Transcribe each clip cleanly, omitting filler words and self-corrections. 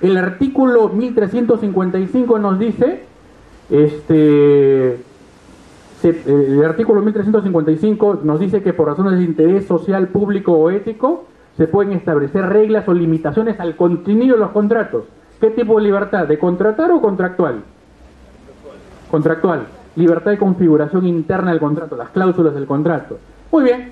El artículo 1355 nos dice, el artículo 1355 nos dice que por razones de interés social, público o ético, se pueden establecer reglas o limitaciones al contenido de los contratos. ¿Qué tipo de libertad? ¿De contratar o contractual? Contractual. Libertad de configuración interna del contrato, las cláusulas del contrato. Muy bien.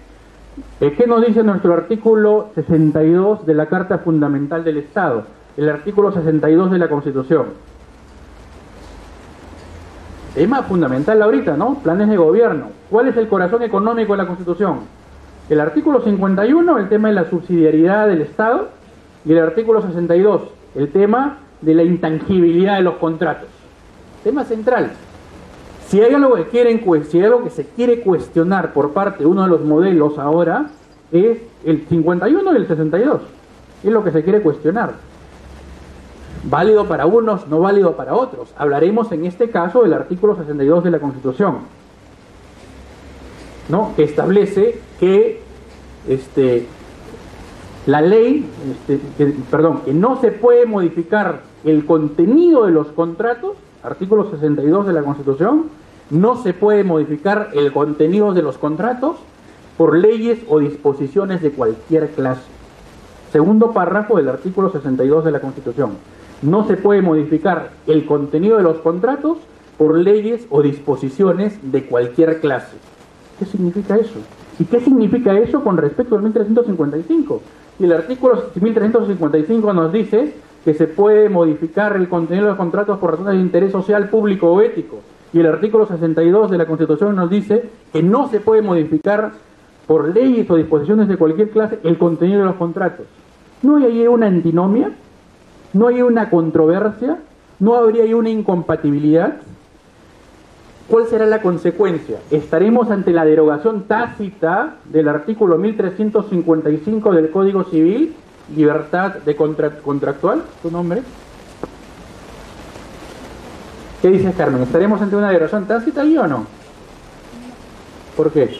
¿Qué nos dice nuestro artículo 62 de la Carta Fundamental del Estado? El artículo 62 de la Constitución. Tema fundamental ahorita, ¿no? Planes de gobierno. ¿Cuál es el corazón económico de la Constitución? El artículo 51, el tema de la subsidiariedad del Estado, y el artículo 62, el tema de la intangibilidad de los contratos. Tema central. Si hay algo que se quiere cuestionar por parte de uno de los modelos ahora, es el 51 y el 62. Es lo que se quiere cuestionar. Válido para unos, no válido para otros. Hablaremos en este caso del artículo 62 de la Constitución, ¿no? Que establece que la ley, que no se puede modificar el contenido de los contratos. Artículo 62 de la Constitución, no se puede modificar el contenido de los contratos por leyes o disposiciones de cualquier clase. Segundo párrafo del artículo 62 de la Constitución. No se puede modificar el contenido de los contratos por leyes o disposiciones de cualquier clase. ¿Qué significa eso? ¿Y qué significa eso con respecto al 1355? Y el artículo 1355 nos dice que se puede modificar el contenido de los contratos por razones de interés social, público o ético. Y el artículo 62 de la Constitución nos dice que no se puede modificar por leyes o disposiciones de cualquier clase el contenido de los contratos. ¿No hay ahí una antinomia? ¿No hay una controversia? ¿No habría ahí una incompatibilidad? ¿Cuál será la consecuencia? Estaremos ante la derogación tácita del artículo 1355 del Código Civil, libertad de contractual. ¿Tu nombre? ¿Qué dices, Carmen? ¿Estaremos ante una derogación tácita ahí o no? ¿Por qué?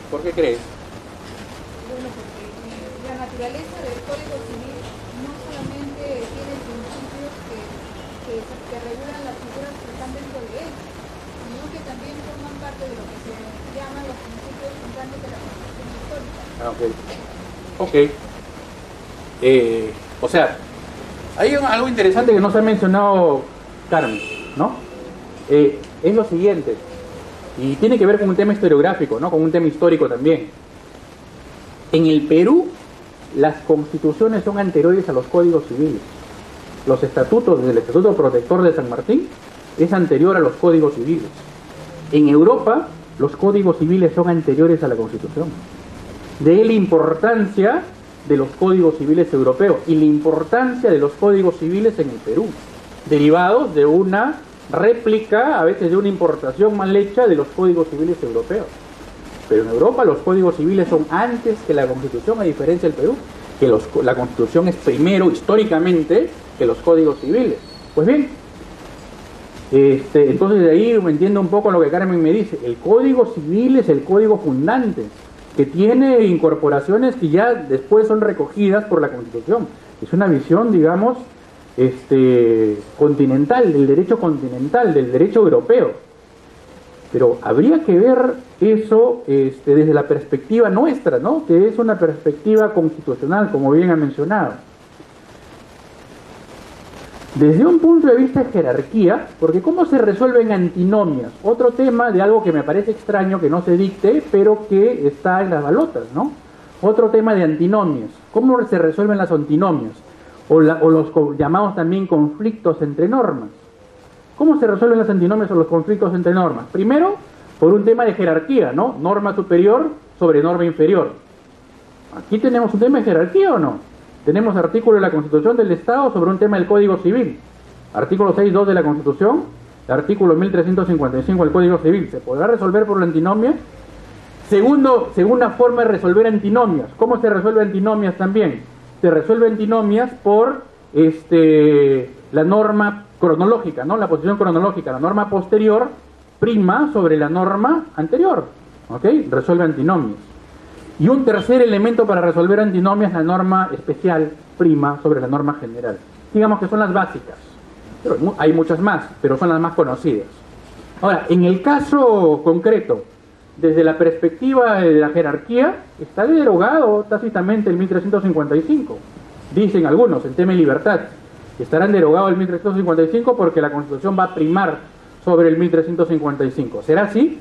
¿Por qué crees? Bueno, porque la naturaleza del Código Civil no solamente tiene principios que regulan las figuras que están dentro de él, sino que también forman parte de lo que se llaman los principios fundantes de la Constitución histórica. O sea, hay algo interesante que no se ha mencionado, Carmen, ¿no? Es lo siguiente, y tiene que ver con un tema historiográfico, ¿no? Con un tema histórico también. En el Perú, las constituciones son anteriores a los códigos civiles. Los estatutos, desde el Estatuto Protector de San Martín, es anterior a los códigos civiles. En Europa, los códigos civiles son anteriores a la Constitución. De ahí la importancia de los códigos civiles europeos y la importancia de los códigos civiles en el Perú, derivados de una réplica, a veces de una importación mal hecha de los códigos civiles europeos. Pero en Europa los códigos civiles son antes que la Constitución, a diferencia del Perú, que la Constitución es primero, históricamente, que los códigos civiles. Pues bien, entonces de ahí me entiendo un poco lo que Carmen me dice. El Código Civil es el código fundante, que tiene incorporaciones que ya después son recogidas por la Constitución. Es una visión, digamos, continental, del derecho europeo. Pero habría que ver eso desde la perspectiva nuestra, ¿no? Que es una perspectiva constitucional, como bien ha mencionado. Desde un punto de vista de jerarquía, porque ¿cómo se resuelven antinomias? Otro tema de algo que me parece extraño que no se dicte, pero que está en las balotas, ¿no? Otro tema de antinomias. ¿Cómo se resuelven las antinomias? O los llamados también conflictos entre normas. ¿Cómo se resuelven las antinomias o los conflictos entre normas? Primero, por un tema de jerarquía, ¿no? Norma superior sobre norma inferior. ¿Aquí tenemos un tema de jerarquía o no? Tenemos artículo de la Constitución del Estado sobre un tema del Código Civil. Artículo 6.2 de la Constitución, artículo 1355 del Código Civil. ¿Se podrá resolver por la antinomia? Segunda forma de resolver antinomias. ¿Cómo se resuelve antinomias también? Se resuelve antinomias por la norma cronológica, ¿no? La posición cronológica. La norma posterior prima sobre la norma anterior. ¿Ok? Resuelve antinomias. Y un tercer elemento para resolver antinomias, la norma especial prima sobre la norma general. Digamos que son las básicas, pero hay muchas más, pero son las más conocidas. Ahora, en el caso concreto, desde la perspectiva de la jerarquía, está derogado tácitamente el 1355. Dicen algunos, en tema de libertad, estarán derogados el 1355 porque la Constitución va a primar sobre el 1355. ¿Será así?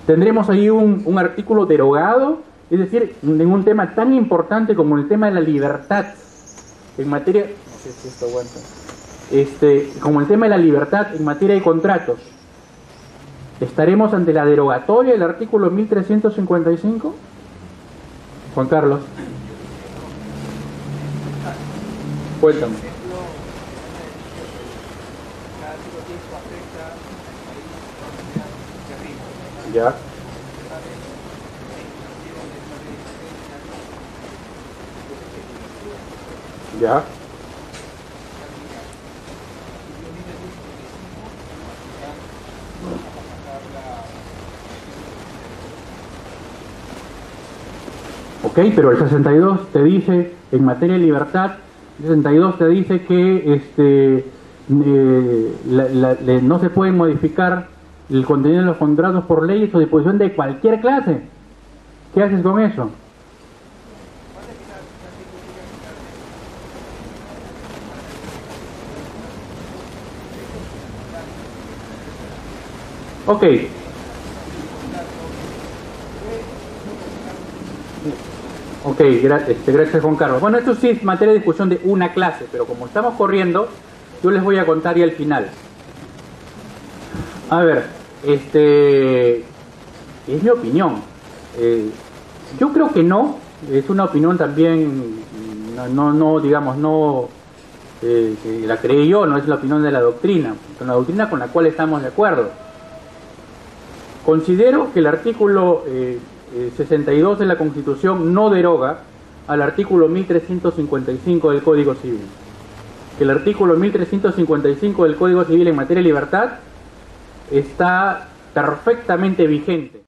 ¿Tendremos ahí un artículo derogado? Es decir, en un tema tan importante como el tema de la libertad, en materia... No sé si esto aguanta. Como el tema de la libertad en materia de contratos, ¿estaremos ante la derogatoria del artículo 1355? Juan Carlos. Cuéntame. Ya. Ya. Ok, pero el 62 te dice, en materia de libertad, el 62 te dice que no se puede modificar el contenido de los contratos por leyes o disposición de cualquier clase. ¿Qué haces con eso? Ok. Ok, gracias Juan Carlos. Bueno, esto sí es materia de discusión de una clase, pero como estamos corriendo, yo les voy a contar ya el final. A ver, es mi opinión. Yo creo que no, es una opinión también, digamos, que la creí yo, no es la opinión de la doctrina, es una doctrina con la cual estamos de acuerdo. Considero que el artículo 62 de la Constitución no deroga al artículo 1355 del Código Civil. Que el artículo 1355 del Código Civil en materia de libertad está perfectamente vigente.